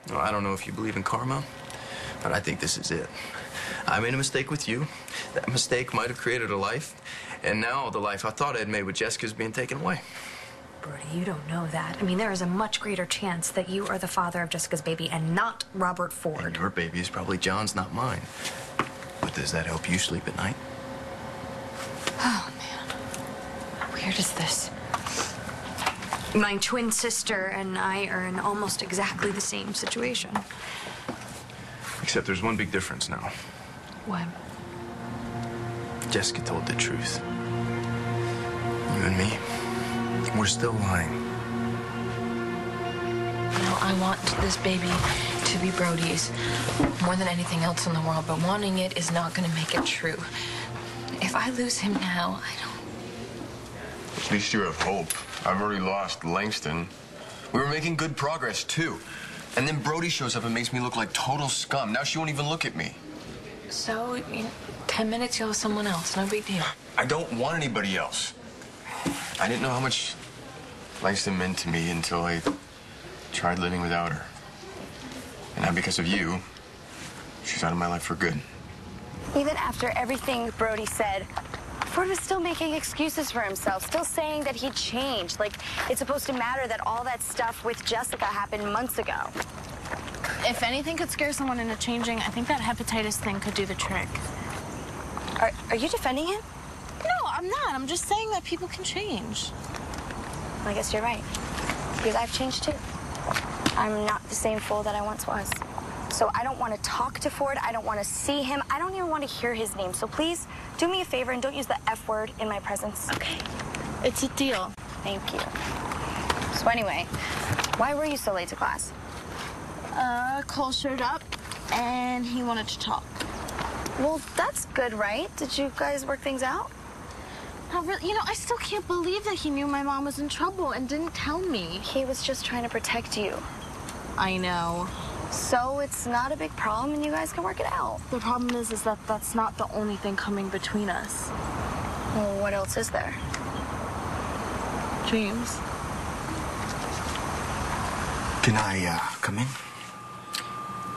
Well, I don't know if you believe in karma, but I think this is it. I made a mistake with you. That mistake might have created a life, and now the life I thought I had made with Jessica is being taken away. Brody, you don't know that. I mean, there is a much greater chance that you are the father of Jessica's baby and not Robert Ford. And your baby is probably John's, not mine. But does that help you sleep at night? Oh, man. How weird is this? My twin sister and I are in almost exactly the same situation. Except there's one big difference now. What? Jessica told the truth. You and me, we're still lying. You know, I want this baby to be Brody's more than anything else in the world, but wanting it is not going to make it true. If I lose him now, I don't... At least you have hope. I've already lost Langston. We were making good progress, too. And then Brody shows up and makes me look like total scum. Now she won't even look at me. So, in 10 minutes, you'll have someone else. No big deal. I don't want anybody else. I didn't know how much Langston meant to me until I tried living without her. And now because of you, she's out of my life for good. Even after everything Brody said, Ford was still making excuses for himself, still saying that he'd changed. Like, it's supposed to matter that all that stuff with Jessica happened months ago. If anything could scare someone into changing, I think that hepatitis thing could do the trick. Are you defending him? No, I'm not. I'm just saying that people can change. I guess you're right. Because I've changed too. I'm not the same fool that I once was. So I don't want to talk to Ford. I don't want to see him. I don't even want to hear his name. So please do me a favor and don't use the F word in my presence. Okay. It's a deal. Thank you. So anyway, why were you so late to class? Cole showed up and he wanted to talk. Well, that's good, right? Did you guys work things out? Not really. You know, I still can't believe that he knew my mom was in trouble and didn't tell me. He was just trying to protect you. I know. So it's not a big problem and you guys can work it out. The problem is that that's not the only thing coming between us. Well, what else is there? James. Can I, come in?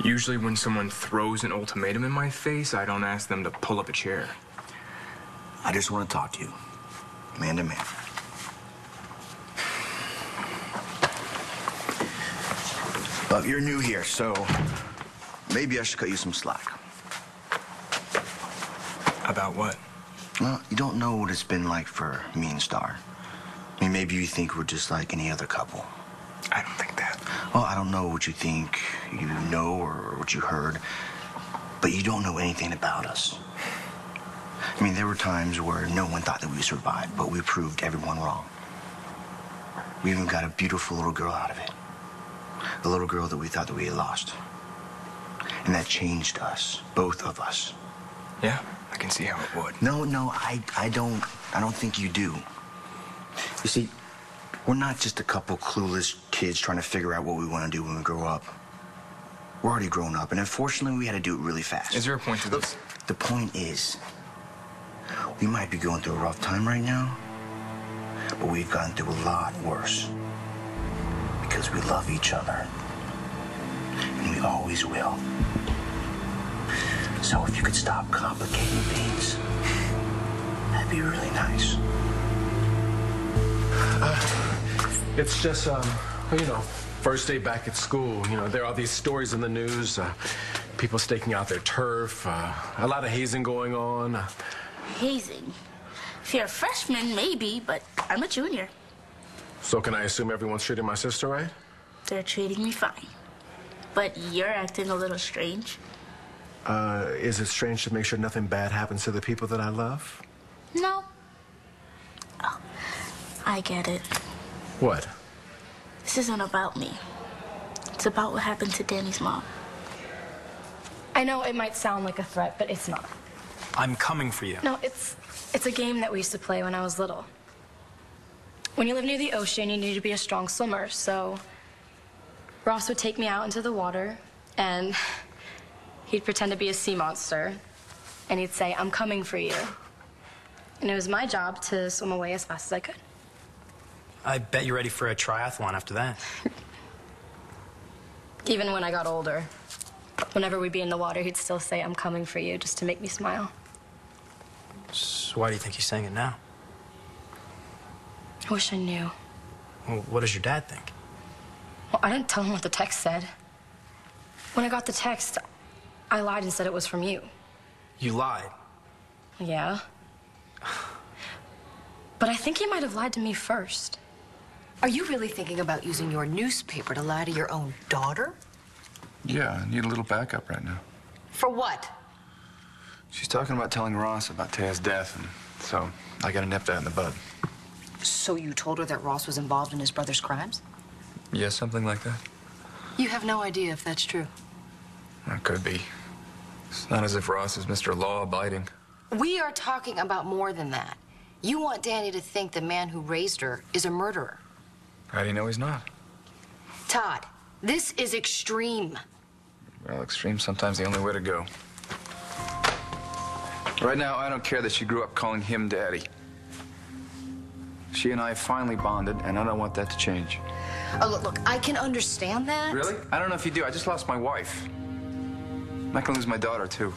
Usually when someone throws an ultimatum in my face, I don't ask them to pull up a chair. I just want to talk to you, man to man. But you're new here, so maybe I should cut you some slack. About what? Well, you don't know what it's been like for me and Star. I mean, maybe you think we're just like any other couple. I don't think that. Well, I don't know what you think you know or what you heard, but you don't know anything about us. I mean, there were times where no one thought that we survived, but we proved everyone wrong. We even got a beautiful little girl out of it. A little girl that we thought that we had lost. And that changed us, both of us. Yeah, I can see how it would. No, I don't think you do. You see, we're not just a couple clueless kids trying to figure out what we want to do when we grow up. We're already grown up, and unfortunately, we had to do it really fast. Is there a point to this? The point is, we might be going through a rough time right now, but we've gone through a lot worse. Because we love each other. And we always will. So if you could stop complicating things, that'd be really nice. It's just, you know, first day back at school. You know, there are these stories in the news, people staking out their turf, a lot of hazing going on. Hazing? If you're a freshman, maybe, but I'm a junior. So can I assume everyone's treating my sister right? They're treating me fine. But you're acting a little strange. Is it strange to make sure nothing bad happens to the people that I love? No. Oh, I get it. What? This isn't about me. It's about what happened to Danny's mom. I know it might sound like a threat, but it's not. I'm coming for you. No, it's a game that we used to play when I was little. When you live near the ocean, you need to be a strong swimmer, so Ross would take me out into the water, and he'd pretend to be a sea monster, and he'd say, "I'm coming for you." And it was my job to swim away as fast as I could. I bet you're ready for a triathlon after that. Even when I got older. Whenever we'd be in the water, he'd still say, "I'm coming for you," just to make me smile. So why do you think he's saying it now? I wish I knew. Well, what does your dad think? Well, I didn't tell him what the text said. When I got the text, I lied and said it was from you. You lied. Yeah. But I think he might have lied to me first. Are you really thinking about using your newspaper to lie to your own daughter? Yeah, I need a little backup right now. For what? She's talking about telling Ross about Taya's death, and so I gotta nip that in the bud. So you told her that Ross was involved in his brother's crimes? Yeah, something like that. You have no idea if that's true. That could be. It's not as if Ross is Mr. Law-abiding. We are talking about more than that. You want Danny to think the man who raised her is a murderer. How do you know he's not? Todd, this is extreme. Well, extreme's sometimes the only way to go. Right now, I don't care that she grew up calling him Daddy. She and I finally bonded, and I don't want that to change. Oh, look, I can understand that. Really? I don't know if you do. I just lost my wife. I can lose my daughter, too.